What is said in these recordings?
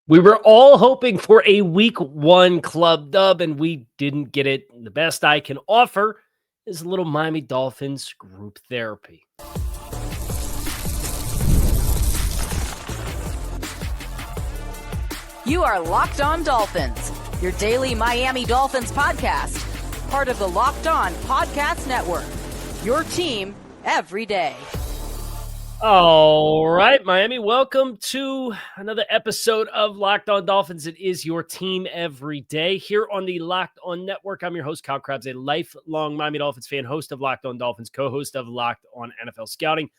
We were all hoping for a week one club dub, and we didn't get it. The best I can offer is a little Miami Dolphins group therapy. You are Locked On Dolphins, your daily Miami Dolphins podcast, part of the Locked On Podcast Network, your team every day. All right, Miami, welcome to another episode of Locked On Dolphins. It is your team every day here on the Locked On Network. I'm your host, Kyle Krabs, a lifelong Miami Dolphins fan, host of Locked On Dolphins, co-host of Locked On NFL Scouting,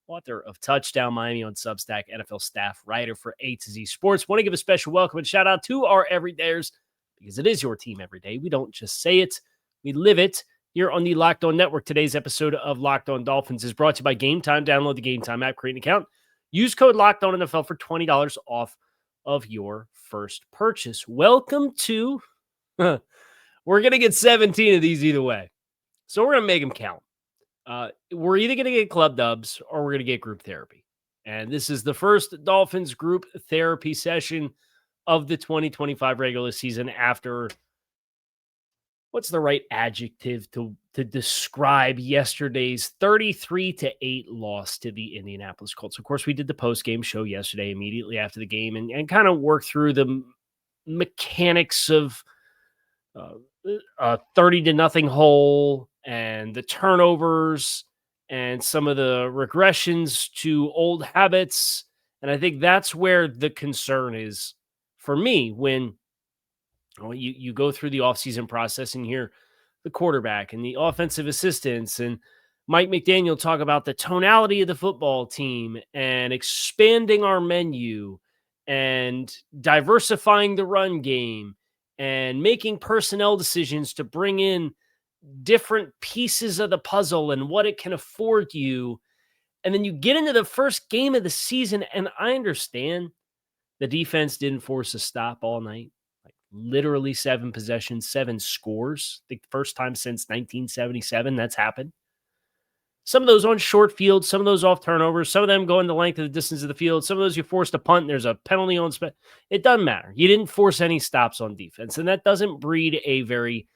author of Touchdown Miami on Substack, NFL staff writer for A to Z Sports. Want to give a special welcome and shout out to our everydayers because it is your team every day. We don't just say it, we live it. Here on the Locked On Network, today's episode of Locked On Dolphins is brought to you by Game Time. Download the Game Time app, create an account. Use code Locked On NFL for $20 off of your first purchase. Welcome to, we're going to get 17 of these either way. So we're going to make them count. We're either going to get club dubs or we're going to get group therapy. And this is the first Dolphins group therapy session of the 2025 regular season after... what's the right adjective to describe yesterday's 33-8 loss to the Indianapolis Colts? Of course, we did the post-game show yesterday immediately after the game and kind of worked through the mechanics of a 30-0 hole and the turnovers and some of the regressions to old habits. And I think that's where the concern is for me when you go through the offseason process and hear the quarterback and the offensive assistants and Mike McDaniel talk about the tonality of the football team and expanding our menu and diversifying the run game and making personnel decisions to bring in different pieces of the puzzle and what it can afford you. And then you get into the first game of the season, and I understand the defense didn't force a stop all night. Literally 7 possessions, 7 scores. The first time since 1977 that's happened. Some of those on short field, some of those off turnovers, some of them going the length of the distance of the field, some of those you forced a punt, and there's a penalty on spot. It doesn't matter. You didn't force any stops on defense, and that doesn't breed a very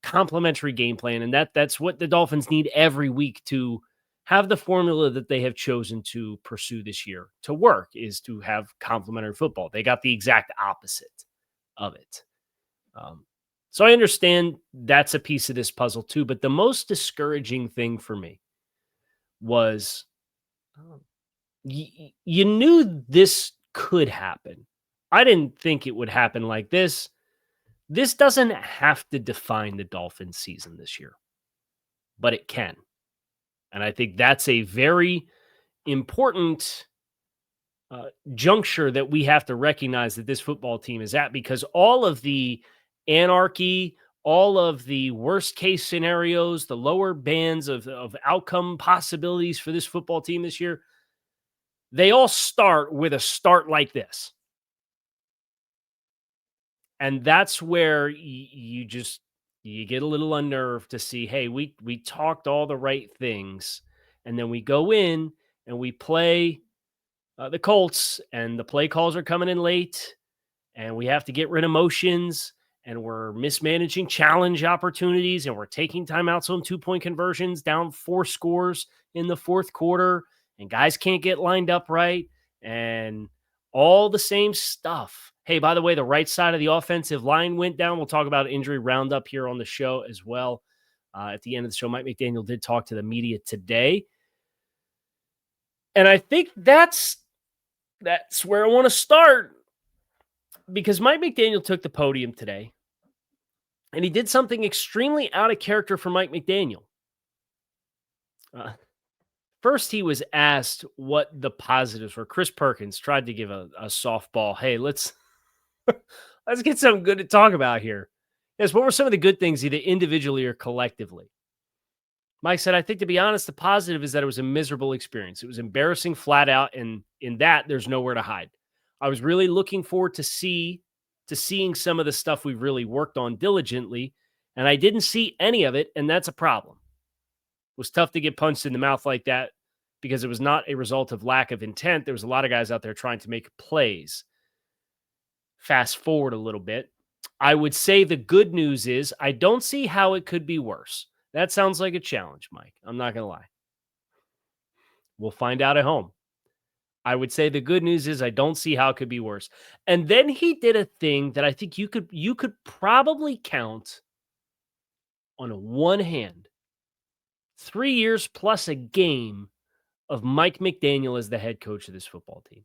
complimentary game plan, and that's what the Dolphins need every week to have the formula that they have chosen to pursue this year to work, is to have complimentary football. They got the exact opposite of it. So I understand that's a piece of this puzzle too, but the most discouraging thing for me was you knew this could happen. I didn't think it would happen like this. This doesn't have to define the Dolphins season this year, but it can. And I think that's a very important juncture that we have to recognize that this football team is at, because all of the anarchy, all of the worst case scenarios, the lower bands of outcome possibilities for this football team this year, they all start with a start like this. And that's where you get a little unnerved to see, hey, we talked all the right things, and then we go in and we play the Colts, and the play calls are coming in late, and we have to get rid of motions, and we're mismanaging challenge opportunities, and we're taking timeouts on 2-point conversions, down 4 scores in the fourth quarter, and guys can't get lined up right, and all the same stuff. Hey, by the way, the right side of the offensive line went down. We'll talk about injury roundup here on the show as well. At the end of the show, Mike McDaniel did talk to the media today. And I think that's where I want to start, because Mike McDaniel took the podium today and he did something extremely out of character for Mike McDaniel. First, he was asked what the positives were. Chris Perkins tried to give a softball. Hey, let's get something good to talk about here. Yes, what were some of the good things, either individually or collectively? Mike said, I think, to be honest, the positive is that it was a miserable experience. It was embarrassing flat out, and in that, there's nowhere to hide. I was really looking forward to seeing some of the stuff we've really worked on diligently, and I didn't see any of it, and that's a problem. It was tough to get punched in the mouth like that because it was not a result of lack of intent. There was a lot of guys out there trying to make plays. fast forward a little bit, I would say the good news is I don't see how it could be worse. That sounds like a challenge, Mike. I'm not going to lie. We'll find out at home. I would say the good news is I don't see how it could be worse. And then he did a thing that I think you could probably count on one hand. 3 years plus a game of Mike McDaniel as the head coach of this football team.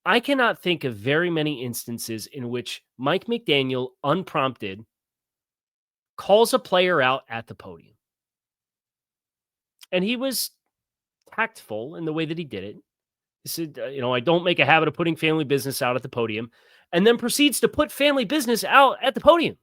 I cannot think of very many instances in which Mike McDaniel, unprompted, calls a player out at the podium. And he was tactful in the way that he did it. He said, I don't make a habit of putting family business out at the podium, and then proceeds to put family business out at the podium.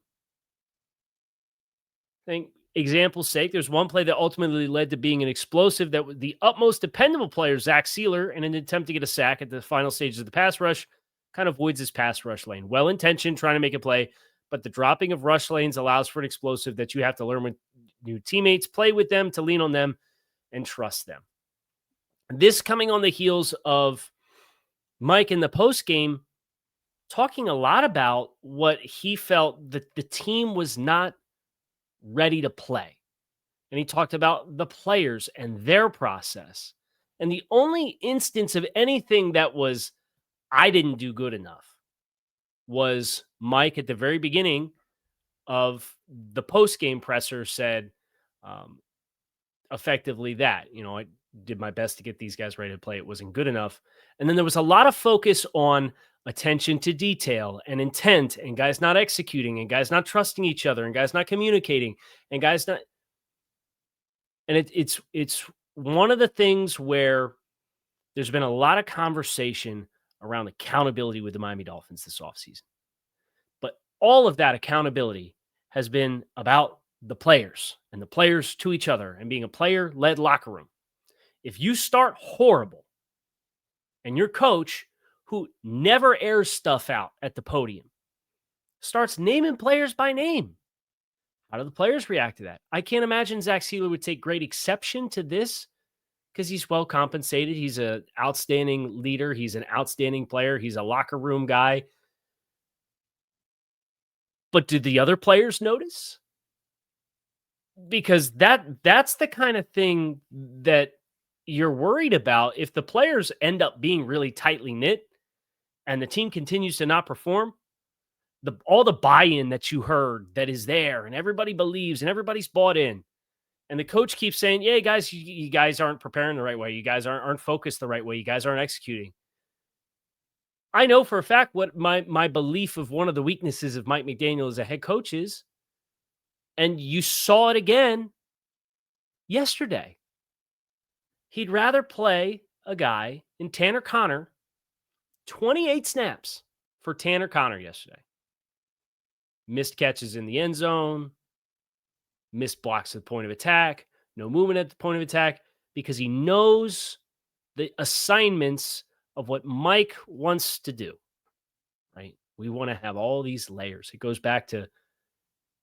I think, example's sake, there's one play that ultimately led to being an explosive that the utmost dependable player, Zach Sealer, in an attempt to get a sack at the final stages of the pass rush, kind of voids his pass rush lane. Well-intentioned, trying to make a play, but the dropping of rush lanes allows for an explosive that you have to learn with new teammates, play with them, to lean on them, and trust them. This coming on the heels of Mike in the postgame talking a lot about what he felt that the team was not ready to play. And he talked about the players and their process. And the only instance of anything that was, I didn't do good enough, was Mike at the very beginning of the post-game presser said effectively that, I did my best to get these guys ready to play. It wasn't good enough. And then there was a lot of focus on attention to detail and intent, and guys not executing, and guys not trusting each other, and guys not communicating, and guys not. And it's one of the things where there's been a lot of conversation around accountability with the Miami Dolphins this offseason. But all of that accountability has been about the players and the players to each other and being a player-led locker room. If you start horrible and your coach, who never airs stuff out at the podium, starts naming players by name, how do the players react to that? I can't imagine Zach Sealer would take great exception to this because he's well compensated. He's an outstanding leader. He's an outstanding player. He's a locker room guy. But did the other players notice? Because that's the kind of thing that you're worried about. If the players end up being really tightly knit and the team continues to not perform, all the buy-in that you heard that is there and everybody believes and everybody's bought in, and the coach keeps saying, yeah, guys, you guys aren't preparing the right way. You guys aren't focused the right way. You guys aren't executing. I know for a fact what my belief of one of the weaknesses of Mike McDaniel as a head coach is, and you saw it again yesterday. He'd rather play a guy in Tanner Conner, 28 snaps for Tanner Conner yesterday. Missed catches in the end zone, missed blocks at the point of attack, no movement at the point of attack, because he knows the assignments of what Mike wants to do, right? We want to have all these layers. It goes back to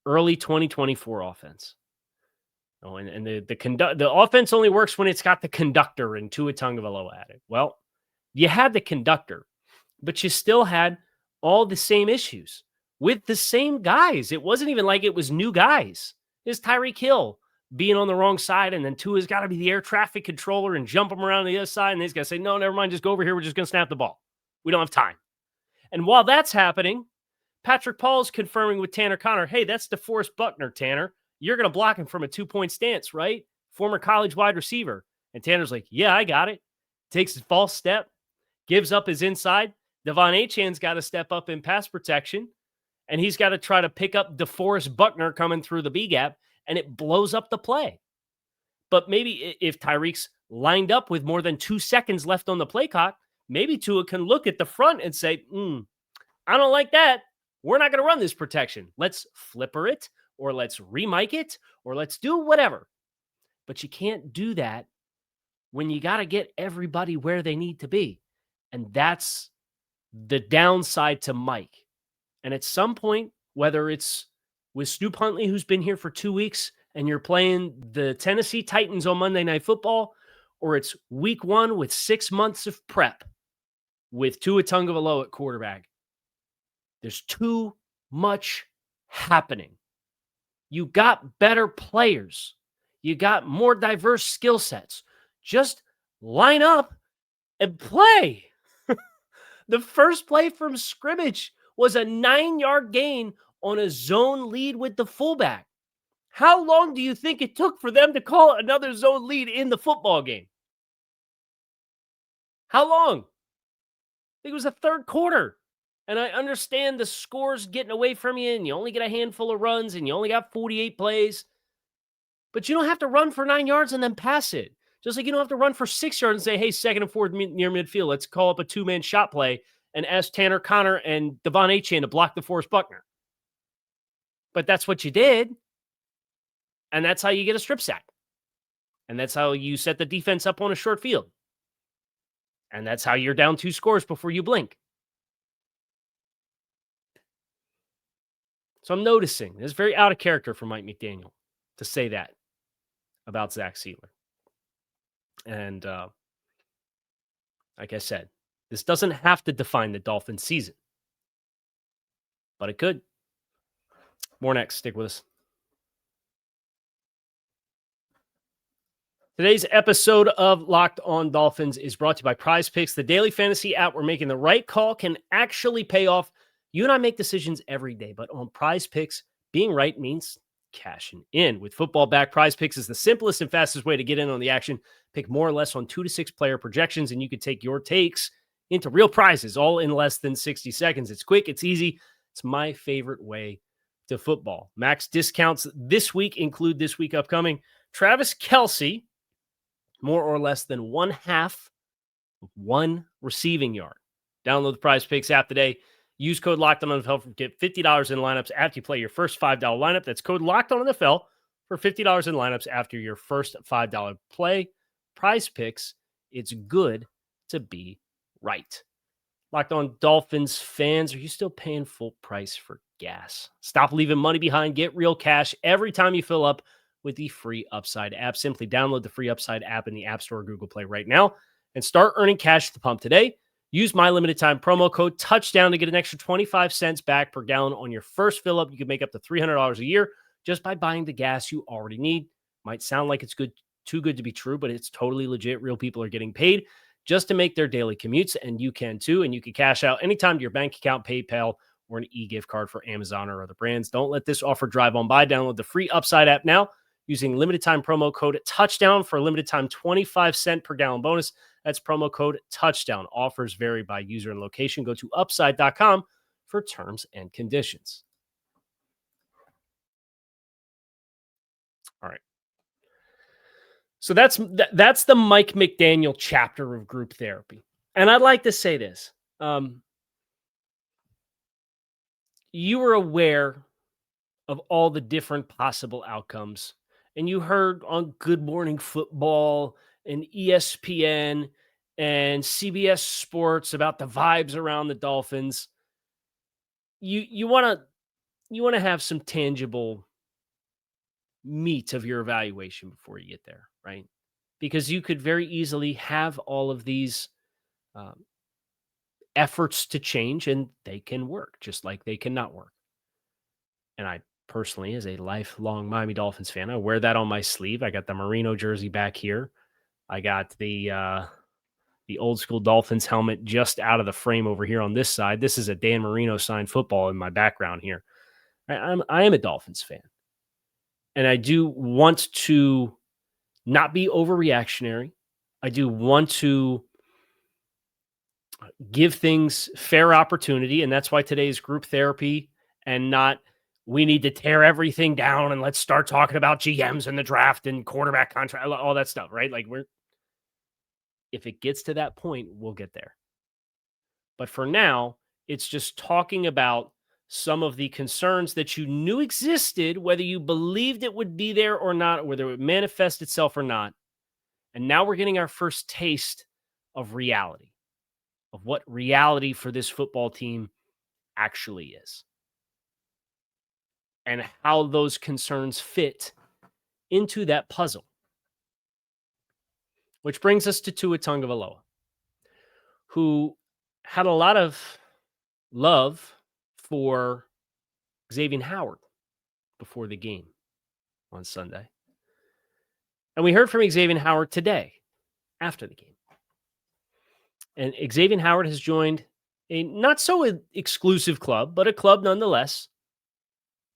early 2024 offense. And the offense only works when it's got the conductor and Tua Tagovailoa at it. Well, you had the conductor, but you still had all the same issues with the same guys. It wasn't even like it was new guys. It's Tyreek Hill being on the wrong side, and then Tua's got to be the air traffic controller and jump him around the other side, and he's got to say, no, never mind, just go over here. We're just going to snap the ball. We don't have time. And while that's happening, Patrick Paul's confirming with Tanner Conner, hey, that's DeForest Buckner, Tanner. You're going to block him from a 2-point stance, right? Former college wide receiver. And Tanner's like, yeah, I got it. Takes his false step, gives up his inside. Devon Achan's got to step up in pass protection, and he's got to try to pick up DeForest Buckner coming through the B gap, and it blows up the play. But maybe if Tyreek's lined up with more than 2 seconds left on the play clock, maybe Tua can look at the front and say, I don't like that. We're not going to run this protection. Let's flipper it, or let's remike it, or let's do whatever. But you can't do that when you got to get everybody where they need to be. And that's the downside to Mike. And at some point, whether it's with Snoop Huntley, who's been here for 2 weeks, and you're playing the Tennessee Titans on Monday Night Football, or it's week 1 with 6 months of prep with Tua Tagovailoa at quarterback, There's too much happening. You got better players. You got more diverse skill sets. Just line up and play. The first play from scrimmage was a 9-yard gain on a zone lead with the fullback. How long do you think it took for them to call another zone lead in the football game? How long? I think it was the third quarter. And I understand the score's getting away from you and you only get a handful of runs and you only got 48 plays. But you don't have to run for 9 yards and then pass it. Just like you don't have to run for 6 yards and say, hey, 2nd and 4 near midfield. Let's call up a 2-man shot play and ask Tanner Connor and Devon Achane to block the Forrest Buckner. But that's what you did. And that's how you get a strip sack. And that's how you set the defense up on a short field. And that's how you're down 2 scores before you blink. So I'm noticing it's very out of character for Mike McDaniel to say that about Zach Sealer. And like I said, this doesn't have to define the Dolphins season, but it could. More next. Stick with us. Today's episode of Locked On Dolphins is brought to you by Prize Picks, the daily fantasy app where making the right call can actually pay off. You and I make decisions every day, but on Prize Picks, being right means cashing in. With football back, Prize Picks is the simplest and fastest way to get in on the action. Pick more or less on 2 to 6 player projections, and you can take your takes into real prizes all in less than 60 seconds. It's quick, it's easy. It's my favorite way to football. Max discounts this week include this week upcoming Travis Kelce, more or less than 1/2 of 1 receiving yard. Download the Prize Picks app today. Use code LOCKEDONNFL, get $50 in lineups after you play your first $5 lineup. That's code LOCKEDONNFL for $50 in lineups after your first $5 play. Prize Picks, it's good to be right. Locked On Dolphins fans, are you still paying full price for gas? Stop leaving money behind. Get real cash every time you fill up with the free Upside app. Simply download the free Upside app in the App Store or Google Play right now and start earning cash at the pump today. Use my limited time promo code TOUCHDOWN to get an extra 25 cents back per gallon on your first fill up. You can make up to $300 a year just by buying the gas you already need. Might sound like it's too good to be true, but it's totally legit. Real people are getting paid just to make their daily commutes, and you can too. And you can cash out anytime to your bank account, PayPal, or an e-gift card for Amazon or other brands. Don't let this offer drive on by. Download the free Upside app now using limited time promo code TOUCHDOWN for a limited time 25-cent per gallon bonus. That's promo code TOUCHDOWN. Offers vary by user and location. Go to upside.com for terms and conditions. All right. So that's the Mike McDaniel chapter of group therapy. And I'd like to say this. You were aware of all the different possible outcomes. And you heard on Good Morning Football and ESPN and CBS Sports about the vibes around the Dolphins. You want to have some tangible meat of your evaluation before you get there, right? Because you could very easily have all of these efforts to change, and they can work just like they cannot work. And I personally, as a lifelong Miami Dolphins fan, I wear that on my sleeve. I got the Merino jersey back here. I got the old school Dolphins helmet just out of the frame over here on this side. This is a Dan Marino signed football in my background here. I am a Dolphins fan. And I do want to not be overreactionary. I do want to give things fair opportunity. And that's why today's group therapy and not we need to tear everything down and let's start talking about GMs and the draft and quarterback contract, all that stuff, right? Like if it gets to that point, we'll get there. But for now, it's just talking about some of the concerns that you knew existed, whether you believed it would be there or not, whether it would manifest itself or not. And now we're getting our first taste of reality, of what reality for this football team actually is, and how those concerns fit into that puzzle. Which brings us to Tua Tagovailoa, who had a lot of love for Xavien Howard before the game on Sunday. And we heard from Xavien Howard today after the game. And Xavien Howard has joined a not so exclusive club, but a club nonetheless,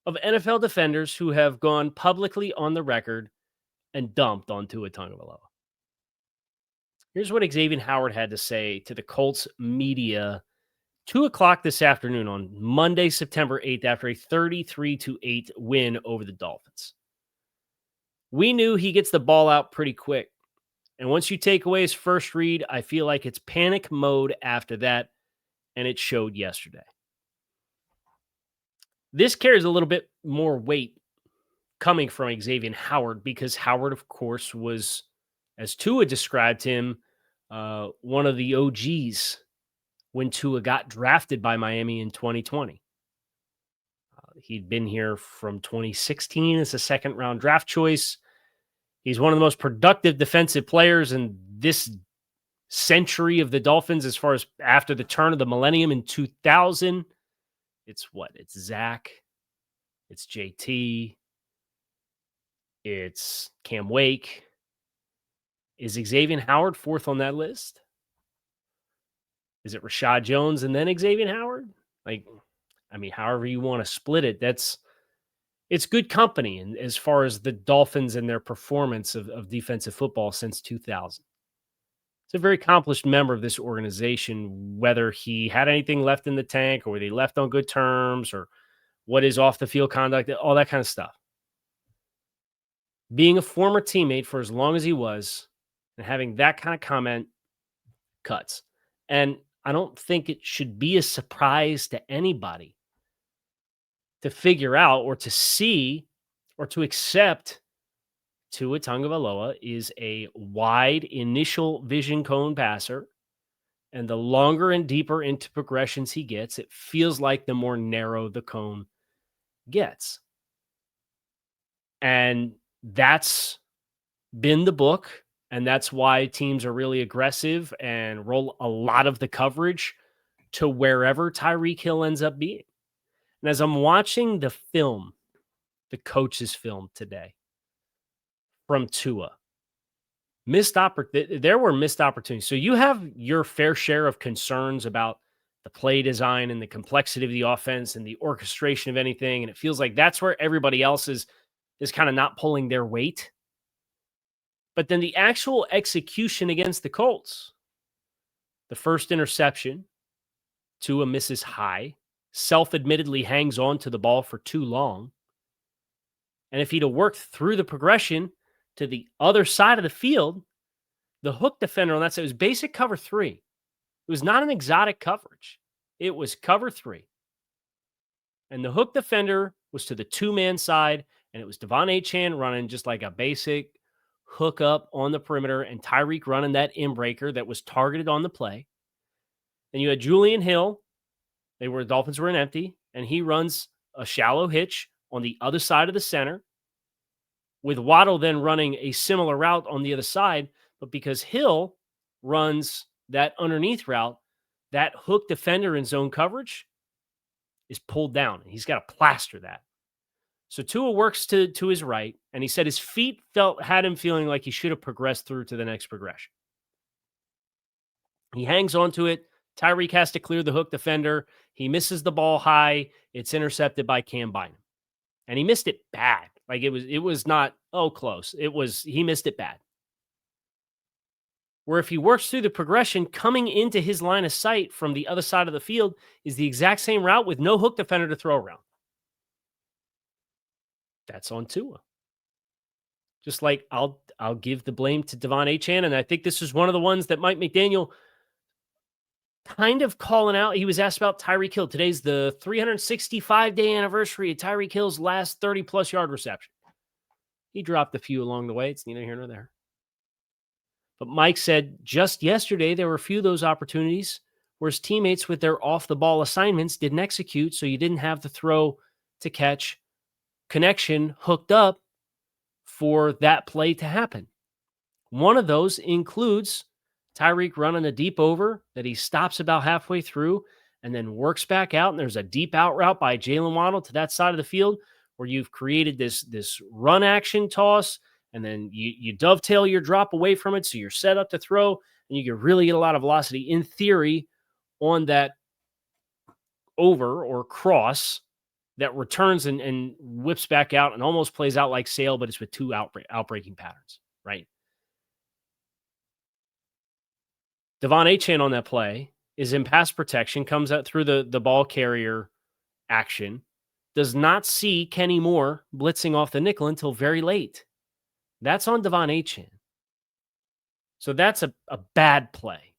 of NFL defenders who have gone publicly on the record and dumped on Tua Tagovailoa. Here's what Xavien Howard had to say to the Colts media 2:00 this afternoon on Monday, September 8th, after a 33-8 win over the Dolphins. We knew he gets the ball out pretty quick. And once you take away his first read, I feel like it's panic mode after that, and it showed yesterday. This carries a little bit more weight coming from Xavien Howard because Howard, of course, was, as Tua described him, one of the OGs when Tua got drafted by Miami in 2020. He'd been here from 2016 as a second-round draft choice. He's one of the most productive defensive players in this century of the Dolphins as far as after the turn of the millennium in 2000. It's Zach. It's JT. It's Cam Wake. Is Xavien Howard fourth on that list? Is it Rashad Jones and then Xavien Howard? However you want to split it, it's good company. And as far as the Dolphins and their performance of defensive football since 2000, it's a very accomplished member of this organization, whether he had anything left in the tank or they left on good terms or what is off the field conduct, all that kind of stuff. Being a former teammate for as long as he was and having that kind of comment cuts. And I don't think it should be a surprise to anybody to figure out or to see or to accept Tua Tagovailoa is a wide initial vision cone passer. And the longer and deeper into progressions he gets, it feels like the more narrow the cone gets. And that's been the book. And that's why teams are really aggressive and roll a lot of the coverage to wherever Tyreek Hill ends up being. And as I'm watching the film, the coach's film today from Tua, there were missed opportunities. So you have your fair share of concerns about the play design and the complexity of the offense and the orchestration of anything. And it feels like that's where everybody else is kind of not pulling their weight. But then the actual execution against the Colts, the first interception, Tua misses high, self-admittedly hangs on to the ball for too long. And if he'd have worked through the progression to the other side of the field, the hook defender on that side was basic cover 3. It was not an exotic coverage. It was cover 3. And the hook defender was to the two-man side, and it was Devon Achane running just like a basic hook up on the perimeter and Tyreek running that inbreaker that was targeted on the play. Then you had Julian Hill. The Dolphins were in empty, and he runs a shallow hitch on the other side of the center with Waddle then running a similar route on the other side. But because Hill runs that underneath route, that hook defender in zone coverage is pulled down. He's got to plaster that. So Tua works to his right, and he said his feet had him feeling like he should have progressed through to the next progression. He hangs onto it. Tyreek has to clear the hook defender. He misses the ball high. It's intercepted by Cam Bynum. And he missed it bad. Like it was not, close. He missed it bad. Where if he works through the progression, coming into his line of sight from the other side of the field is the exact same route with no hook defender to throw around. That's on Tua. Just like I'll give the blame to Devon Achane, and I think this is one of the ones that Mike McDaniel kind of calling out. He was asked about Tyreek Hill. Today's the 365-day anniversary of Tyreek Hill's last 30-plus yard reception. He dropped a few along the way. It's neither here nor there. But Mike said just yesterday there were a few of those opportunities where his teammates with their off-the-ball assignments didn't execute, so you didn't have the throw to catch connection hooked up for that play to happen. One of those includes Tyreek running a deep over that he stops about halfway through and then works back out, and there's a deep out route by Jalen Waddle to that side of the field where you've created this run action toss, and then you dovetail your drop away from it, so you're set up to throw, and you can really get a lot of velocity in theory on that over or cross that returns and whips back out and almost plays out like sail, but it's with two outbreaking patterns, right? Devon Achane on that play is in pass protection, comes out through the ball carrier action, does not see Kenny Moore blitzing off the nickel until very late. That's on Devon Achane. So that's a bad play.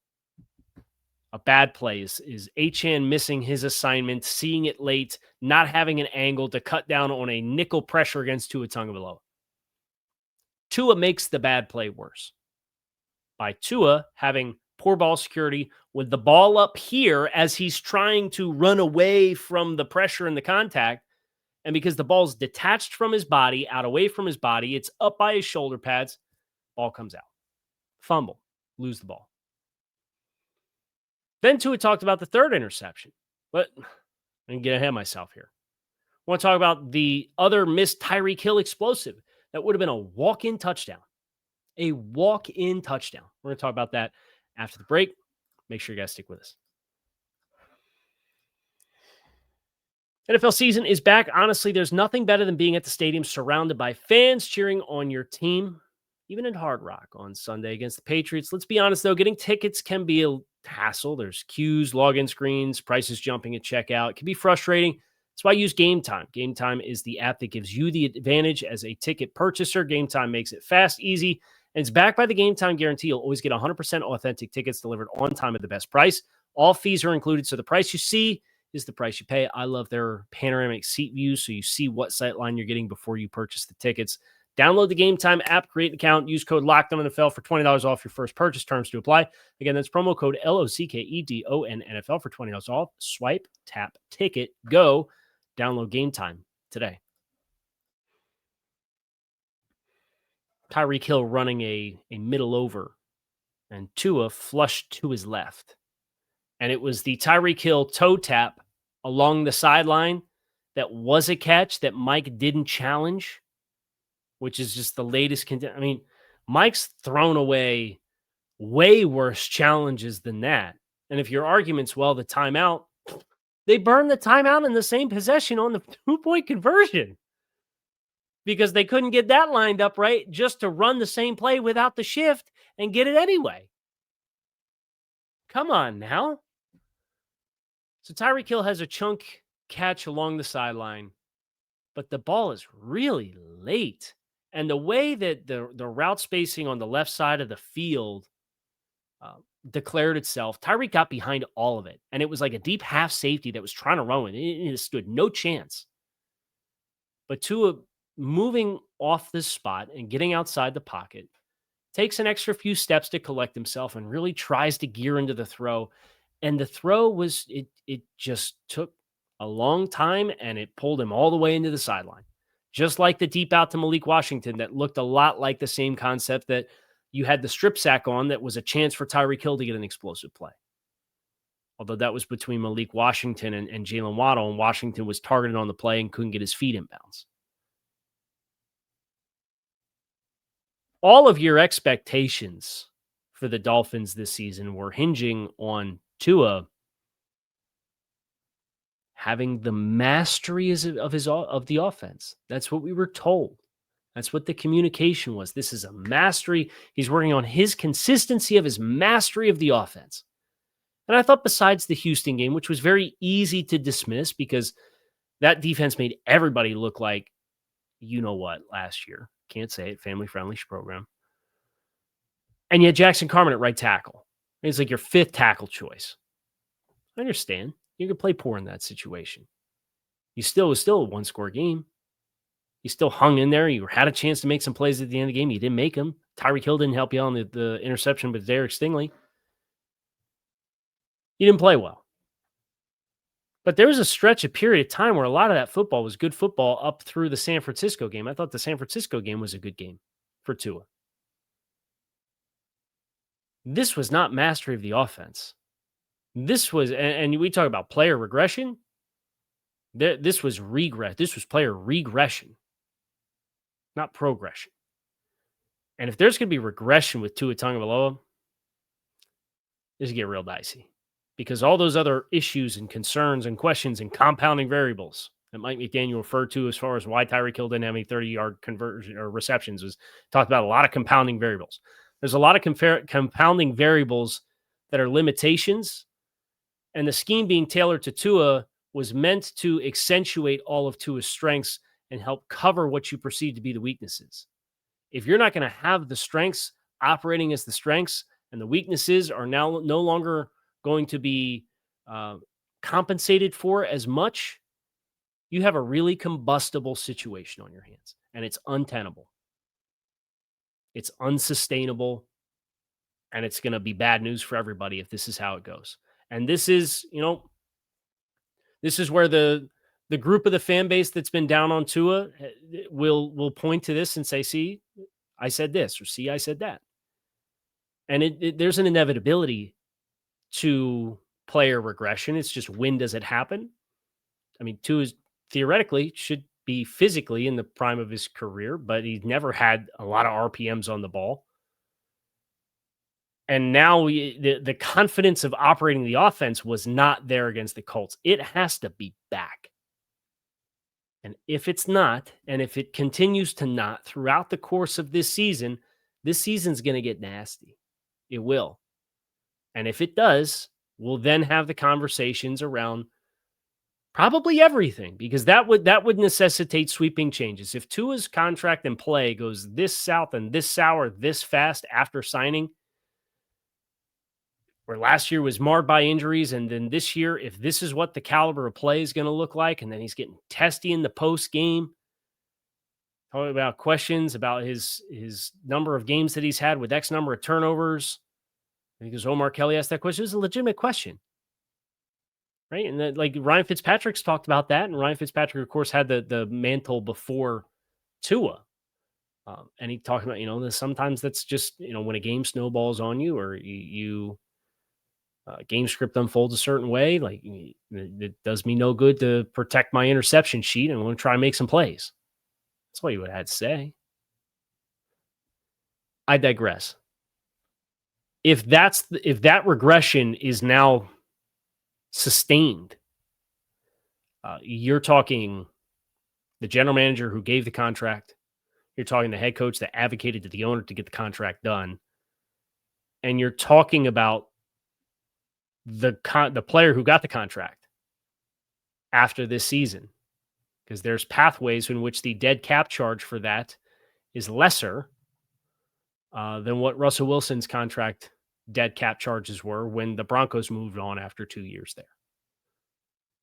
A bad play is Achane missing his assignment, seeing it late, not having an angle to cut down on a nickel pressure against Tua Tagovailoa. Tua makes the bad play worse by Tua having poor ball security with the ball up here as he's trying to run away from the pressure and the contact. And because the ball's detached from his body, out away from his body, it's up by his shoulder pads, ball comes out. Fumble, lose the ball. Then Tua talked about the third interception, but I'm going to get ahead of myself here. I want to talk about the other missed Tyreek Hill explosive. That would have been a walk-in touchdown. A walk-in touchdown. We're going to talk about that after the break. Make sure you guys stick with us. NFL season is back. Honestly, there's nothing better than being at the stadium surrounded by fans cheering on your team, even in Hard Rock on Sunday against the Patriots. Let's be honest, though, getting tickets can be a hassle. There's queues, login screens, prices jumping at checkout. It can be frustrating. That's why I use Game Time. Game Time is the app that gives you the advantage as a ticket purchaser. Game Time makes it fast, easy, and it's backed by the Game Time guarantee. You'll always get 100% authentic tickets delivered on time at the best price. All fees are included, so the price you see is the price you pay. I love their panoramic seat views, so you see what sight line you're getting before you purchase the tickets. Download the Game Time app, create an account, use code LOCKEDONNFL for $20 off your first purchase. Terms to apply. Again, that's promo code LOCKEDONNFL for $20 off. Swipe, tap, ticket, go. Download Game Time today. Tyreek Hill running a middle over, and Tua flushed to his left. And it was the Tyreek Hill toe tap along the sideline that was a catch that Mike didn't challenge, which is just the latest. I mean, Mike's thrown away way worse challenges than that. And if your argument's, well, the timeout, they burned the timeout in the same possession on the 2-point conversion because they couldn't get that lined up right just to run the same play without the shift and get it anyway. Come on now. So Tyreek Hill has a chunk catch along the sideline, but the ball is really late. And the way that the route spacing on the left side of the field declared itself, Tyreek got behind all of it. And it was like a deep half safety that was trying to run with it. It stood no chance. But Tua moving off this spot and getting outside the pocket takes an extra few steps to collect himself and really tries to gear into the throw. And the throw was, it just took a long time and it pulled him all the way into the sideline. Just like the deep out to Malik Washington that looked a lot like the same concept that you had the strip sack on that was a chance for Tyreek Hill to get an explosive play. Although that was between Malik Washington and Jalen Waddle, and Washington was targeted on the play and couldn't get his feet in bounds. All of your expectations for the Dolphins this season were hinging on Tua having the mastery of the offense. That's what we were told. That's what the communication was. This is a mastery. He's working on his consistency of his mastery of the offense. And I thought besides the Houston game, which was very easy to dismiss because that defense made everybody look like you know what last year. Can't say it. Family-friendly program. And yet Jackson Carman at right tackle. It's like your fifth tackle choice. I understand. You can play poor in that situation. It was still a one-score game. You still hung in there. You had a chance to make some plays at the end of the game. You didn't make them. Tyreek Hill didn't help you out on the interception with Derek Stingley. You didn't play well. But there was a period of time where a lot of that football was good football up through the San Francisco game. I thought the San Francisco game was a good game for Tua. This was not mastery of the offense. This was, and we talk about player regression. This was regress. This was player regression, not progression. And if there's going to be regression with Tua Tagovailoa, this will get real dicey because all those other issues and concerns and questions and compounding variables that Mike McDaniel referred to as far as why Tyreek Hill didn't have any 30-yard conversion or receptions was talked about a lot of compounding variables. There's a lot of compounding variables that are limitations, and the scheme being tailored to Tua was meant to accentuate all of Tua's strengths and help cover what you perceive to be the weaknesses. If you're not going to have the strengths operating as the strengths and the weaknesses are now no longer going to be compensated for as much, you have a really combustible situation on your hands, and it's untenable. It's unsustainable, and it's going to be bad news for everybody if this is how it goes. And this is, this is where the group of the fan base that's been down on Tua will point to this and say, see, I said this, or see, I said that. And there's an inevitability to player regression. It's just, when does it happen? I mean, Tua theoretically should be physically in the prime of his career, but he's never had a lot of RPMs on the ball. And now the confidence of operating the offense was not there against the Colts. It has to be back. And if it's not, and if it continues to not throughout the course of this season's going to get nasty. It will. And if it does, we'll then have the conversations around probably everything, because that would necessitate sweeping changes. If Tua's contract and play goes this south and this sour this fast after signing, where last year was marred by injuries, and then this year, if this is what the caliber of play is going to look like, and then he's getting testy in the post game, talking about questions about his number of games that he's had with X number of turnovers, because Omar Kelly asked that question. It was a legitimate question, right? And that, like, Ryan Fitzpatrick's talked about that, and Ryan Fitzpatrick, of course, had the mantle before Tua. And he talked about, sometimes that's just, when a game snowballs on you, or you game script unfolds a certain way, like, it does me no good to protect my interception sheet. I'm going to try and make some plays. That's what you would have had to say. I digress. If that regression is now sustained, you're talking the general manager who gave the contract. You're talking the head coach that advocated to the owner to get the contract done. And you're talking about the player who got the contract after this season, because there's pathways in which the dead cap charge for that is lesser than what Russell Wilson's contract dead cap charges were when the Broncos moved on after 2 years there.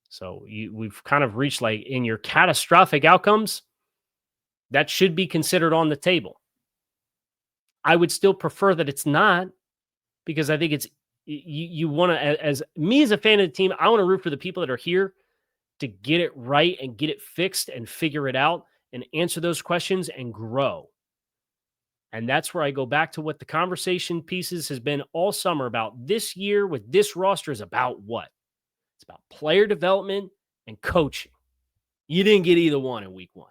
So we've kind of reached, like, in your catastrophic outcomes, that should be considered on the table. I would still prefer that it's not, because I think it's, you want to, as a fan of the team, I want to root for the people that are here to get it right and get it fixed and figure it out and answer those questions and grow. And that's where I go back to what the conversation pieces has been all summer about this year with this roster is about what? It's about player development and coaching. You didn't get either one in week one,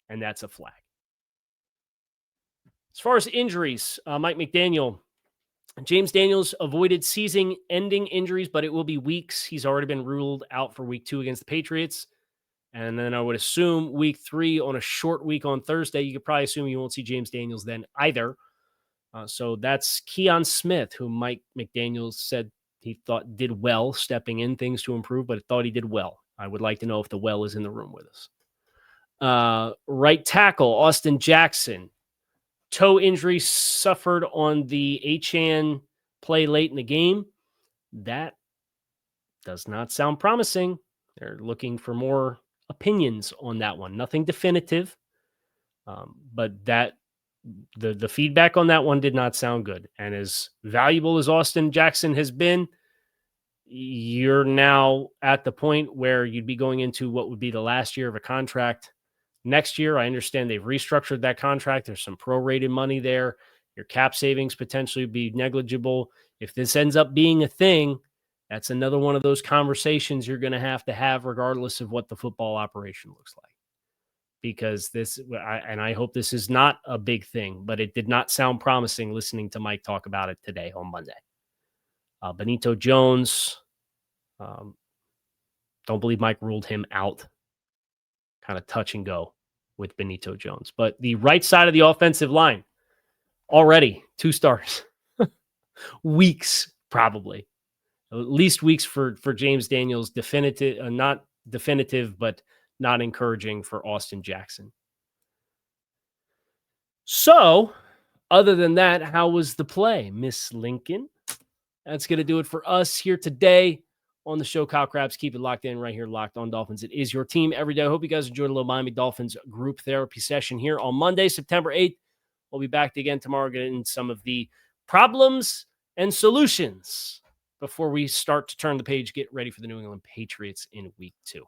and that's a flag. As far as injuries, Mike McDaniel, James Daniels avoided season-ending injuries, but it will be weeks. He's already been ruled out for week 2 against the Patriots. And then I would assume week 3 on a short week on Thursday. You could probably assume you won't see James Daniels then either. So that's Keon Smith, who Mike McDaniel said he thought did well stepping in, things to improve, but thought he did well. I would like to know if the well is in the room with us. Right tackle, Austin Jackson. Toe injury suffered on the Achane play late in the game. That does not sound promising. They're looking for more opinions on that one. Nothing definitive, but that the feedback on that one did not sound good. And as valuable as Austin Jackson has been, you're now at the point where you'd be going into what would be the last year of a contract. Next year, I understand they've restructured that contract. There's some prorated money there. Your cap savings potentially be negligible. If this ends up being a thing, That's another one of those conversations you're going to have regardless of what the football operation looks like. Because I hope this is not a big thing, but it did not sound promising listening to Mike talk about it today on Monday. Benito Jones, don't believe Mike ruled him out. Kind of touch and go with Benito Jones. But the right side of the offensive line, already 2 stars. Weeks, probably. At least weeks for James Daniels. Definitive, not definitive, but not encouraging for Austin Jackson. So, other than that, how was the play, Miss Lincoln? That's going to do it for us here today on the show. Kyle Krabs, keep it locked in right here, Locked On Dolphins. It is your team every day. I hope you guys enjoyed a little Miami Dolphins group therapy session here on Monday, September 8th. We'll be back again tomorrow, getting into some of the problems and solutions before we start to turn the page, get ready for the New England Patriots in week 2.